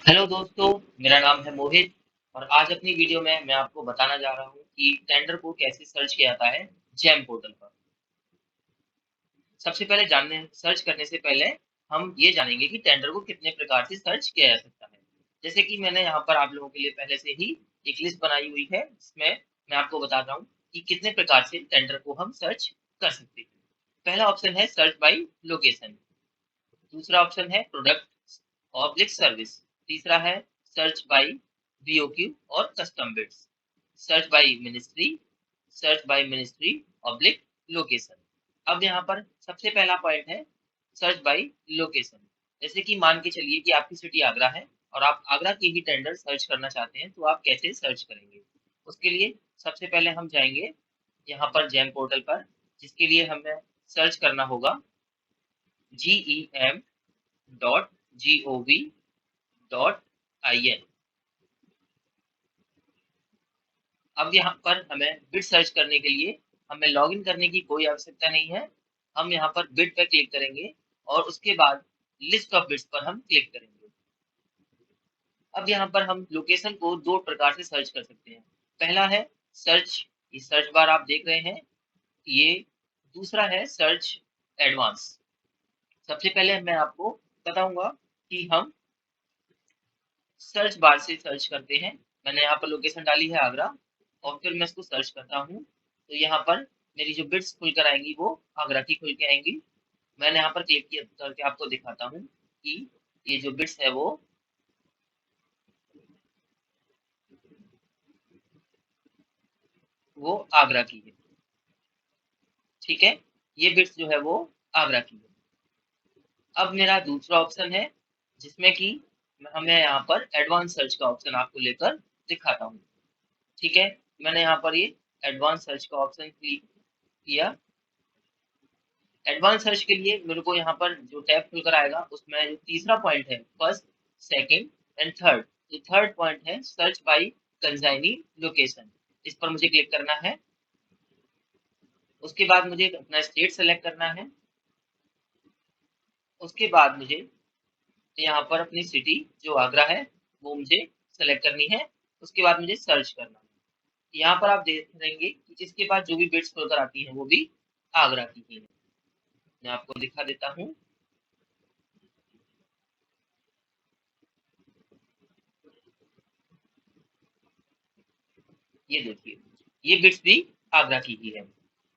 Hello दोस्तों, मेरा नाम है मोहित और आज अपनी वीडियो में मैं आपको बताना जा रहा हूँ कि टेंडर को कैसे सर्च किया जाता है जैम पोर्टल पर। सबसे पहले जानने सर्च करने से पहले हम ये जानेंगे कि टेंडर को कितने प्रकार से सर्च किया जा सकता है। जैसे कि मैंने यहाँ पर आप लोगों के लिए पहले से ही एक लिस्ट बनाई हुई है, जिसमें मैं आपको बता रहा हूँ कि कितने प्रकार से टेंडर को हम सर्च कर सकते हैं। पहला ऑप्शन है सर्च बाई लोकेशन, दूसरा ऑप्शन है प्रोडक्ट ऑब्लिक सर्विस, तीसरा है सर्च बाय बीओक्यू और custom bits, search by ministry oblique location. अब यहाँ पर सबसे पहला पॉइंट है सर्च बाय लोकेशन। जैसे कि मान के चलिए कि आपकी सिटी आगरा है और आप आगरा के ही टेंडर सर्च करना चाहते हैं, तो आप कैसे सर्च करेंगे? उसके लिए सबसे पहले हम जाएंगे यहाँ पर जैम पोर्टल पर, जिसके लिए हमें सर्च करना होगा GEM.gov.in। अब यहाँ पर हमें बिट सर्च करने के लिए हमें लॉगिन करने की कोई आवश्यकता नहीं है। हम यहाँ पर बिट पर क्लिक करेंगे और उसके बाद लिस्ट ऑफ बिट्स पर हम क्लिक करेंगे। अब यहाँ पर हम लोकेशन को दो प्रकार से सर्च कर सकते हैं। पहला है सर्च, ये सर्च बार आप देख रहे हैं ये। दूसरा है सर्च एडवांस। सबसे पहले मैं आपको बताऊंगा कि हम सर्च बार से सर्च करते हैं। मैंने यहाँ पर लोकेशन डाली है आगरा और फिर मैं इसको सर्च करता हूँ, तो यहाँ पर मेरी जो बिट्स खुल कर आएंगी वो आगरा की खुल के आएंगी। मैंने यहाँ पर क्लिक किया करके आपको दिखाता हूँ कि ये जो बिट्स है वो आगरा की है। ठीक है, ये बिट्स जो है वो आगरा की है। अब मेरा दूसरा ऑप्शन है जिसमें कि हमें यहाँ पर एडवांस सर्च का ऑप्शन आपको लेकर दिखाता हूँ। ठीक है, मैंने यहाँ पर ये एडवांस सर्च का ऑप्शन क्लिक किया। एडवांस सर्च के लिए मेरे को यहाँ पर जो टैब खुलकर आएगा उसमें जो तीसरा पॉइंट है फर्स्ट, सेकंड एंड थर्ड, जो थर्ड पॉइंट है सर्च बाय कंजाइनी लोकेशन, इस पर मुझे क्लिक करना है। उसके बाद मुझे अपना स्टेट सेलेक्ट करना है। उसके बाद मुझे यहाँ पर अपनी सिटी जो आगरा है वो मुझे सेलेक्ट करनी है। उसके बाद मुझे सर्च करना है। यहाँ पर आप देख रहेंगे कि इसके बाद जो भी बिट्स खुलकर आती है वो भी आगरा की ही है। मैं आपको दिखा देता हूँ। ये देखिए, ये बिट्स भी आगरा की ही है।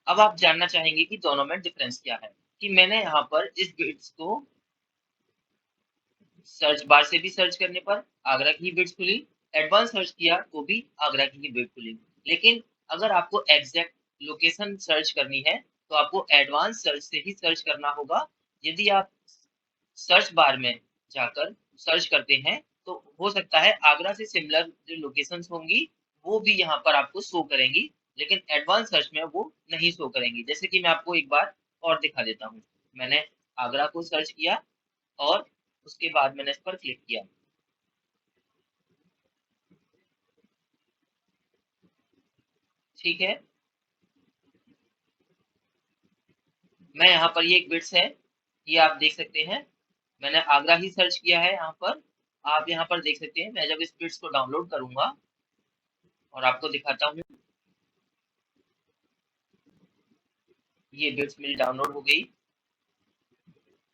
अब आप जानना चाहेंगे कि दोनों में डिफरेंस क्या है, कि मैंने यहाँ पर इस बिट्स को सर्च बार से भी सर्च करने पर आगरा की ही बिट्स खुली, एडवांस सर्च किया तो भी आगरा की ही बिट खुली। लेकिन अगर आपको एग्जैक्ट लोकेशन सर्च करनी है तो आपको एडवांस सर्च से ही सर्च करना होगा। यदि आप सर्च बार में जाकर सर्च करते हैं तो हो सकता है आगरा से सिमिलर जो लोकेशंस होंगी वो भी यहाँ पर आपको शो करेंगी, लेकिन एडवांस सर्च में वो नहीं शो करेंगी। जैसे कि मैं आपको एक बार और दिखा देता हूँ। मैंने आगरा को सर्च किया और उसके बाद मैंने इस पर क्लिक किया। ठीक है, मैं यहाँ पर ये एक बिट्स है, ये आप देख सकते हैं। मैंने आगरा ही सर्च किया है यहाँ पर। आप यहाँ पर देख सकते हैं। मैं जब इस बिट्स को डाउनलोड करूंगा और आपको दिखाता हूँ, ये बिट्स मेरी डाउनलोड हो गई।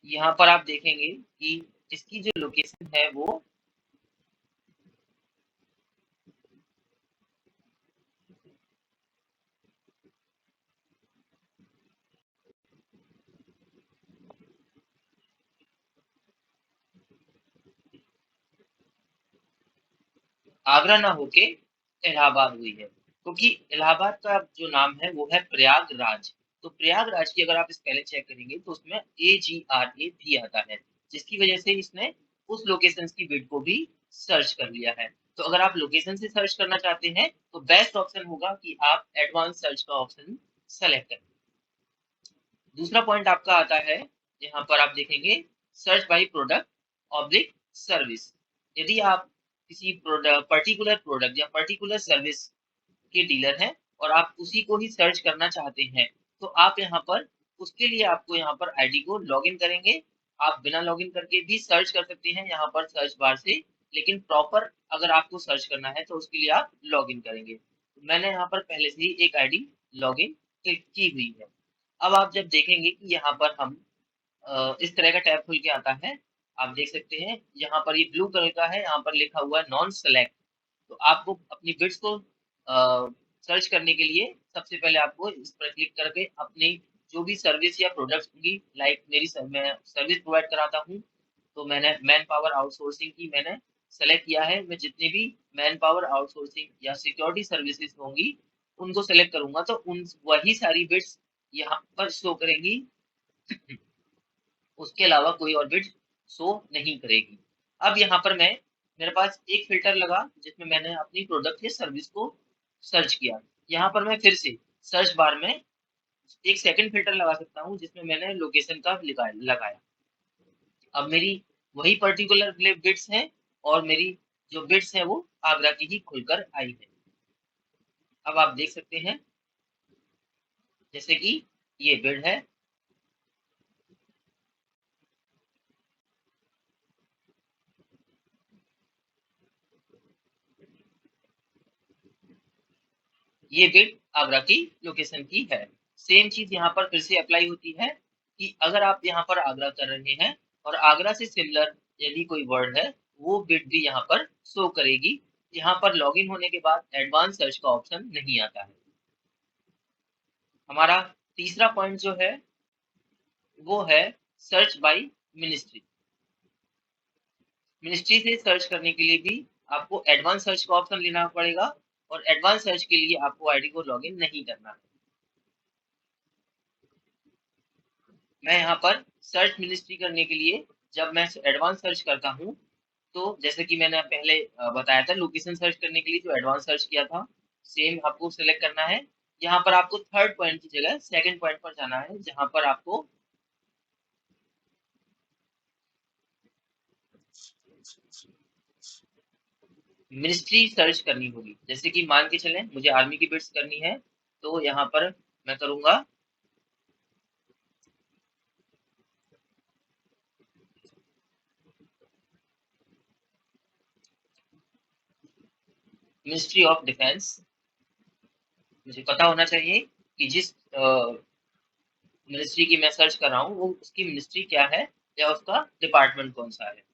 यहाँ पर आप देखेंगे कि इसकी जो लोकेशन है वो आगरा ना होके इलाहाबाद हुई है, क्योंकि इलाहाबाद का जो नाम है वो है प्रयागराज। तो प्रयागराज की अगर आप स्पेलिंग चेक करेंगे तो उसमें AGRA भी आता है, जिसकी वजह से इसने उस लोकेशन की बिट को भी सर्च कर लिया है। तो अगर आप लोकेशन से सर्च करना चाहते हैं तो बेस्ट ऑप्शन होगा कि आप एडवांस सर्च का ऑप्शन सेलेक्ट करें। दूसरा पॉइंट आपका आता है, यहाँ पर आप देखेंगे search by product oblique service. यदि आप किसी प्रोडक्ट पर्टिकुलर प्रोडक्ट या पर्टिकुलर सर्विस के डीलर हैं और आप उसी को ही सर्च करना चाहते हैं, तो आप यहाँ पर उसके लिए आपको यहाँ पर आईडी को लॉगिन करेंगे। आप बिना लॉगिन करके भी सर्च कर सकते हैं यहाँ पर सर्च बार से, लेकिन प्रॉपर अगर आपको सर्च करना है तो उसके लिए आप लॉगिन करेंगे। तो मैंने यहाँ पर पहले से ही एक आईडी लॉगिन की हुई है। अब आप जब देखेंगे कि यहाँ पर हम इस तरह का टैब खुल के आता है। आप देख सकते हैं यहाँ पर ये ब्लू कलर का है, यहाँ पर लिखा हुआ है नॉन सेलेक्ट। तो आपको अपनी बिट्स को सर्च करने के लिए सबसे पहले आपको इस पर क्लिक करके अपनी जो भी सर्विस या प्रोडक्ट्स होंगी, लाइक मैं सर्विस प्रोवाइड कराता हूँ, तो मैंने मैन पावर आउटसोर्सिंग की मैंने सेलेक्ट किया है। मैं जितनी भी मैन पावर आउटसोर्सिंग या सिक्योरिटी सर्विसेज होंगी उनको सेलेक्ट करूंगा, तो उन वही सारी बिट्स यहाँ पर शो करेंगी। उसके अलावा कोई और बिट शो नहीं करेगी। अब यहाँ पर मेरे पास एक फिल्टर लगा जिसमें मैंने अपनी प्रोडक्ट या सर्विस को सर्च किया। यहाँ पर मैं फिर से सर्च बार में एक सेकंड फिल्टर लगा सकता हूँ जिसमें मैंने लोकेशन का लगाया। अब मेरी वही पर्टिकुलर बिट्स हैं और मेरी जो बिट्स हैं वो आगरा की ही खुलकर आई है। अब आप देख सकते हैं जैसे कि ये बिड है, ये बिट आगरा की लोकेशन की है। सेम चीज यहाँ पर फिर से अप्लाई होती है कि अगर आप यहाँ पर आगरा कर रहे हैं और आगरा से सिमिलर यदि कोई वर्ड है वो बिट भी यहाँ पर शो करेगी। यहाँ पर लॉगिन होने के बाद एडवांस सर्च का ऑप्शन नहीं आता है। हमारा तीसरा पॉइंट जो है वो है सर्च बाय मिनिस्ट्री। मिनिस्ट्री से सर्च करने के लिए भी आपको एडवांस सर्च का ऑप्शन लेना पड़ेगा और एडवांस सर्च के लिए आपको आईडी को लॉगिन नहीं करना है। मैं यहाँ पर सर्च मिनिस्ट्री करने के लिए जब मैं एडवांस सर्च करता हूँ तो जैसे कि मैंने पहले बताया था लोकेशन सर्च करने के लिए जो एडवांस सर्च किया था सेम आपको सिलेक्ट करना है। यहाँ पर आपको थर्ड पॉइंट की जगह सेकंड पॉइंट पर जाना है जहाँ पर आपको मिनिस्ट्री सर्च करनी होगी। जैसे कि मान के चलें मुझे आर्मी की बिट्स करनी है तो यहाँ पर मैं करूंगा मिनिस्ट्री ऑफ डिफेंस। मुझे पता होना चाहिए कि जिस मिनिस्ट्री की मैं सर्च कर रहा हूँ वो उसकी मिनिस्ट्री क्या है या उसका डिपार्टमेंट कौन सा है।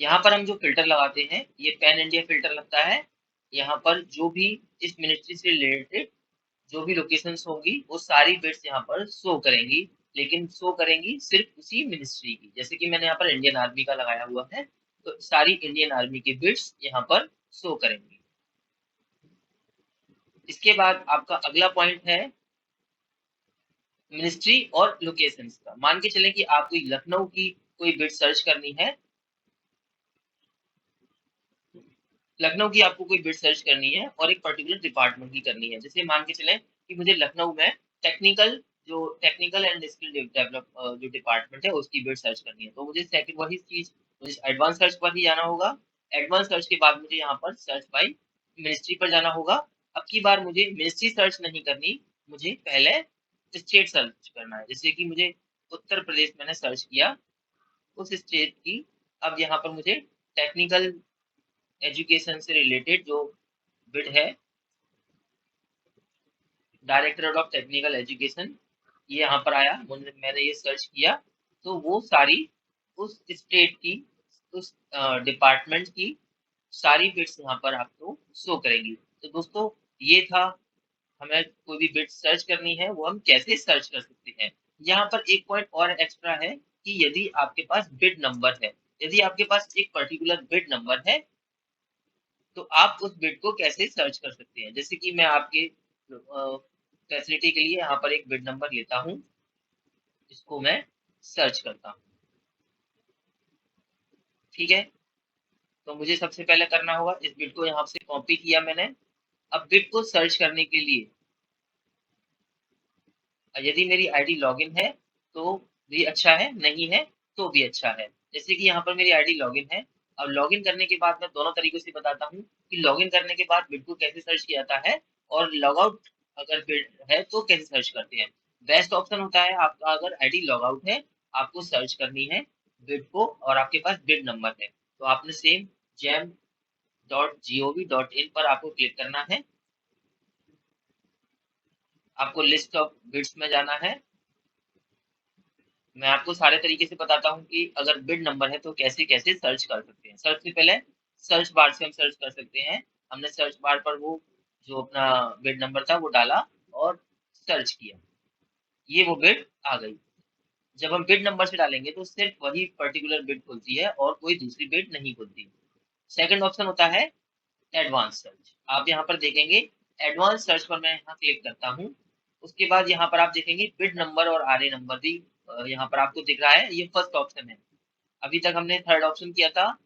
यहाँ पर हम जो फिल्टर लगाते हैं ये पैन इंडिया फिल्टर लगता है। यहाँ पर जो भी इस मिनिस्ट्री से रिलेटेड जो भी लोकेशंस होंगी वो सारी बिट्स यहाँ पर शो करेंगी, लेकिन शो करेंगी सिर्फ उसी मिनिस्ट्री की। जैसे कि मैंने यहाँ पर इंडियन आर्मी का लगाया हुआ है तो सारी इंडियन आर्मी की बिट्स यहाँ पर शो करेंगी। इसके बाद आपका अगला पॉइंट है मिनिस्ट्री और लोकेशंस का। मान के चलें कि आपको लखनऊ की कोई बिट सर्च करनी है, लखनऊ की आपको कोई बिट सर्च करनी है और एक पर्टिकुलर डिपार्टमेंट की करनी है। जैसे मान के चलें कि मुझे लखनऊ में टेक्निकल एंड स्किल डेवलप जो डिपार्टमेंट है उसकी बिट सर्च करनी है, तो मुझे सेकंड वही चीज मुझे एडवांस सर्च पर ही जाना होगा। एडवांस सर्च के बाद मुझे यहाँ पर सर्च बाय मिनिस्ट्री पर जाना होगा। अब की बार मुझे मिनिस्ट्री सर्च नहीं करनी, मुझे पहले स्टेट सर्च करना है। जैसे कि मुझे उत्तर प्रदेश मैंने सर्च किया उस स्टेट की। अब यहाँ पर मुझे टेक्निकल एजुकेशन से रिलेटेड जो बिड है डायरेक्टरेट ऑफ टेक्निकल एजुकेशन ये यहाँ पर आया, मैंने ये सर्च किया तो वो सारी उस स्टेट की उस डिपार्टमेंट की सारी बिट्स यहाँ पर आपको शो करेंगी। तो दोस्तों ये था हमें कोई भी बिट सर्च करनी है वो हम कैसे सर्च कर सकते हैं। यहाँ पर एक पॉइंट और एक्स्ट्रा है कि यदि आपके पास बिट नंबर है, यदि आपके पास एक पर्टिकुलर बिट नंबर है तो आप उस बिट को कैसे सर्च कर सकते हैं। जैसे कि मैं आपके फैसिलिटी के लिए यहाँ पर एक बिट नंबर लेता हूँ, इसको मैं सर्च करता हूँ। ठीक है, तो मुझे सबसे पहले करना होगा इस बिट को यहाँ से कॉपी किया मैंने। अब बिट को सर्च करने के लिए यदि मेरी आईडी लॉगिन है तो भी अच्छा है, नहीं है तो भी अच्छा है। जैसे कि यहाँ पर मेरी आईडी लॉगिन है। अब लॉगिन करने के बाद मैं दोनों तरीकों से बताता हूँ कि लॉगिन करने के बाद बिट को कैसे सर्च किया जाता है और लॉग आउट अगर बिट है तो कैसे सर्च करते हैं। बेस्ट ऑप्शन होता है आपका अगर आईडी लॉग आउट है, आपको सर्च करनी है बिड को और आपके पास बिड नंबर है, तो आपने सेम gem.gov.in पर आपको क्लिक करना है। आपको लिस्ट ऑफ बिड्स में जाना है। मैं आपको सारे तरीके से बताता हूँ कि अगर बिड नंबर है तो कैसे-कैसे सर्च कर सकते हैं। सबसे पहले सर्च बार से हम सर्च कर सकते हैं। हमने सर्च बार पर वो जो अपना बिड नंबर था वो डाला और सर्च किया। ये वो बिड आ गई। जब हम बिड नंबर से डालेंगे तो सिर्फ वही पर्टिकुलर बिड खुलती है और कोई दूसरी बिड नहीं खुलती। सेकंड ऑप्शन होता है एडवांस सर्च। आप यहाँ पर देखेंगे एडवांस सर्च पर मैं यहाँ क्लिक करता हूँ। उसके बाद यहाँ पर आप देखेंगे बिड नंबर और आरए नंबर भी यहाँ पर आपको दिख रहा है, ये फर्स्ट ऑप्शन है। अभी तक हमने थर्ड ऑप्शन किया था,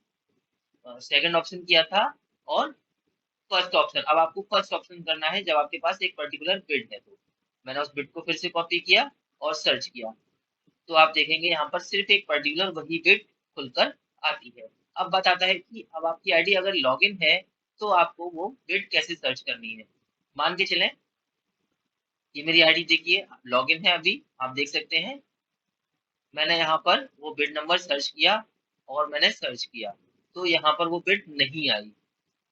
सेकंड ऑप्शन किया था और फर्स्ट ऑप्शन। अब आपको फर्स्ट ऑप्शन करना है जब आपके पास एक पर्टिकुलर बिड है तो। मैंने उस बिड को फिर से कॉपी किया और सर्च किया। तो आप देखेंगे यहाँ पर सिर्फ एक पर्टिकुलर वही बिट खुलकर आती है। अब बात आता है कि अब आपकी आईडी अगर लॉगिन है तो आपको वो बिट कैसे सर्च करनी है। मान के चलें ये मेरी आईडी देखिए लॉगिन है, अभी आप देख सकते हैं मैंने यहाँ पर वो बिट नंबर सर्च किया और मैंने सर्च किया तो यहाँ पर वो बिट नहीं आई।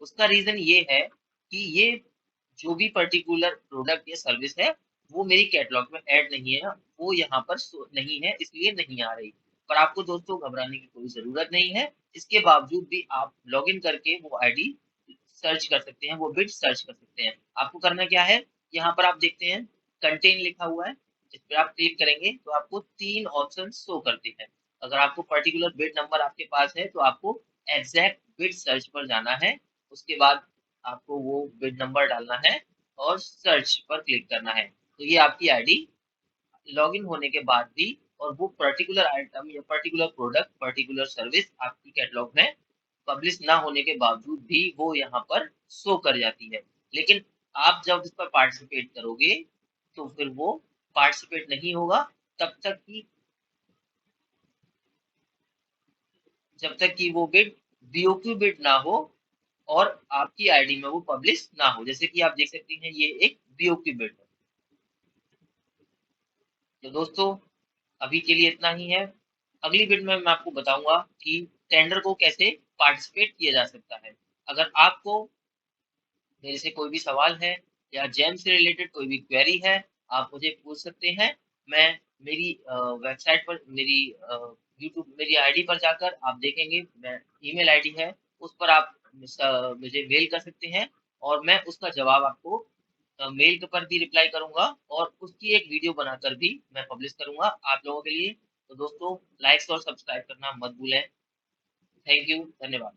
उसका रीजन ये है कि ये जो भी पर्टिकुलर प्रोडक्ट या सर्विस है वो मेरी कैटलॉग में ऐड नहीं है, वो यहाँ पर नहीं है इसलिए नहीं आ रही। पर आपको दोस्तों घबराने की कोई जरूरत नहीं है। इसके बावजूद भी आप लॉगिन करके वो आईडी सर्च कर सकते हैं, वो बिट सर्च कर सकते हैं। आपको करना क्या है, यहाँ पर आप देखते हैं कंटेन लिखा हुआ है, इस पर आप क्लिक करेंगे तो आपको 3 ऑप्शन शो करते हैं। अगर आपको पर्टिकुलर बिट नंबर आपके पास है तो आपको एग्जैक्ट बिट सर्च पर जाना है। उसके बाद आपको वो बिड नंबर डालना है और सर्च पर क्लिक करना है। तो ये आपकी आईडी लॉगिन होने के बाद भी और वो पर्टिकुलर आइटम या पर्टिकुलर प्रोडक्ट, पर्टिकुलर सर्विस आपकी कैटलॉग में पब्लिश ना होने के बावजूद भी वो यहाँ पर शो कर जाती है। लेकिन आप जब इस पर पार्टिसिपेट करोगे तो फिर वो पार्टिसिपेट नहीं होगा तब तक कि जब तक कि वो बिड बीओक्यू बिड ना हो और आपकी आईडी में वो पब्लिश ना हो। जैसे कि आप देख सकते हैं ये एक बीओक्यू बिड है। तो दोस्तों अभी के लिए इतना ही है। अगली वीडियो में मैं आपको बताऊंगा कि टेंडर को कैसे पार्टिसिपेट किया जा सकता है। अगर आपको मेरे से कोई भी सवाल है या जेम से रिलेटेड कोई भी क्वेरी है, आप मुझे पूछ सकते हैं। मैं मेरी वेबसाइट पर मेरी यूट्यूब मेरी आईडी पर जाकर आप देखेंगे मैं ईमेल आईडी है, उस पर आप मुझे मेल कर सकते हैं और मैं उसका जवाब आपको मेल के पर भी रिप्लाई करूंगा और उसकी एक वीडियो बनाकर भी मैं पब्लिश करूंगा आप लोगों के लिए। तो दोस्तों लाइक्स और सब्सक्राइब करना मत भूलें। थैंक यू, धन्यवाद।